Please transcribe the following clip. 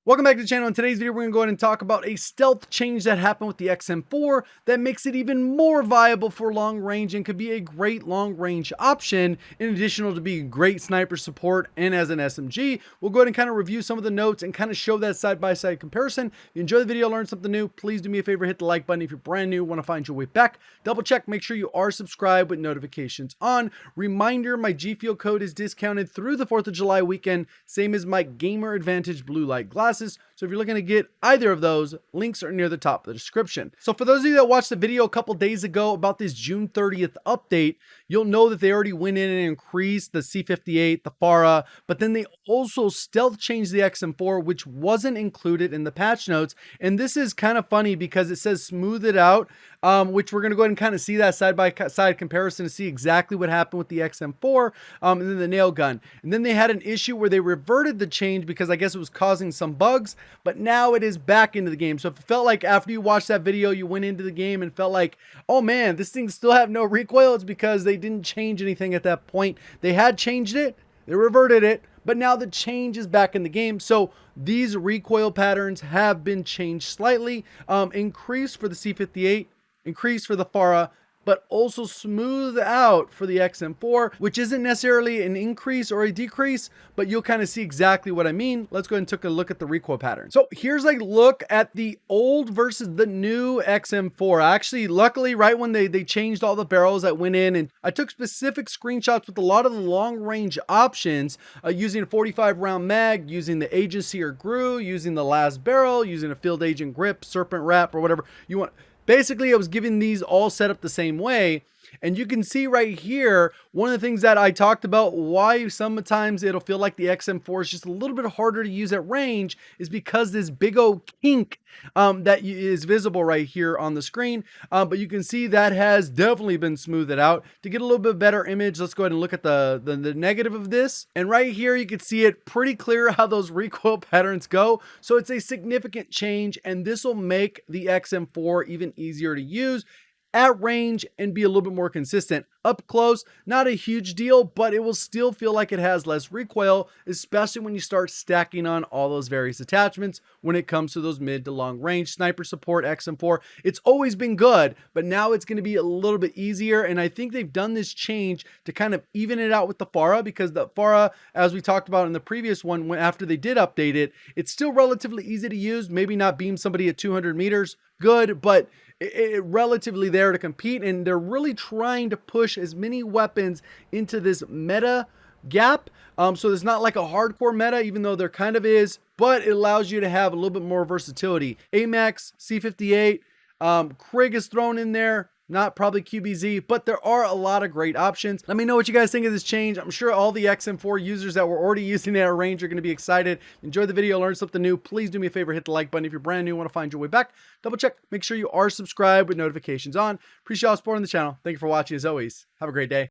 Welcome back to the channel. In today's video, we're going to go ahead and talk about a stealth change that happened with the XM4 that makes it even more viable for long range and could be a great long range option in addition to being great sniper support and as an SMG. We'll go ahead and kind of review some of the notes and kind of show that side-by-side comparison. If you enjoy the video, learn something new, please do me a favor, hit the like button. If you're brand new, want to find your way back, double check, make sure you are subscribed with notifications on. Reminder, my Gfuel code is discounted through the 4th of July weekend, same as my Gamer Advantage blue light glasses. So if you're looking to get either of those, links are near the top of the description. So for those of you that watched the video a couple days ago about this June 30th update, you'll know that they already went in and increased the C58, the FARA, but then they also stealth changed the XM4, which wasn't included in the patch notes. And this is kind of funny because it says smooth it out, which we're going to go ahead and kind of see that side-by-side comparison to see exactly what happened with the XM4 and then the nail gun. And then they had an issue where they reverted the change because I guess it was causing some bugs, but now it is back into the game. So if it felt like after you watched that video, you went into the game and felt like, oh man, this thing still have no recoil, it's because they didn't change anything at that point. They had changed it, they reverted it, but now the change is back in the game. So these recoil patterns have been changed slightly, increased for the C58, increased for the FARA, but also smooth out for the XM4, which isn't necessarily an increase or a decrease, but you'll kind of see exactly what I mean. Let's go ahead and take a look at the recoil pattern. So here's a look at the old versus the new XM4. Actually, luckily, right when they changed all the barrels that went in, and I took specific screenshots with a lot of the long range options, using a 45 round mag, using the agency or GRU, using the last barrel, using a field agent grip, serpent wrap, or whatever you want. Basically, I was giving these all set up the same way. And you can see right here, one of the things that I talked about, why sometimes it'll feel like the XM4 is just a little bit harder to use at range, is because this big old kink that is visible right here on the screen. But you can see that has definitely been smoothed out. To get a little bit better image, let's go ahead and look at the negative of this. And right here, you can see it pretty clear how those recoil patterns go. So it's a significant change, and this will make the XM4 even easier to use at range and be a little bit more consistent. Up close, not a huge deal, but it will still feel like it has less recoil, especially when you start stacking on all those various attachments when it comes to those mid to long range sniper support. XM4, it's always been good, but now it's going to be a little bit easier. And I think they've done this change to kind of even it out with the FARA, because the FARA, as we talked about in the previous one, after they did update it, it's still relatively easy to use. Maybe not beam somebody at 200 meters, good, but it relatively there to compete. And they're really trying to push as many weapons into this meta gap. So there's not like a hardcore meta, even though there kind of is, but it allows you to have a little bit more versatility. AMAX, C58, Krig is thrown in there. Not probably QBZ, but there are a lot of great options. Let me know what you guys think of this change. I'm sure all the XM4 users that were already using it at range are going to be excited. Enjoy the video, learn something new. Please do me a favor, hit the like button. If you're brand new, want to find your way back, double check, make sure you are subscribed with notifications on. Appreciate y'all supporting the channel. Thank you for watching. As always, have a great day.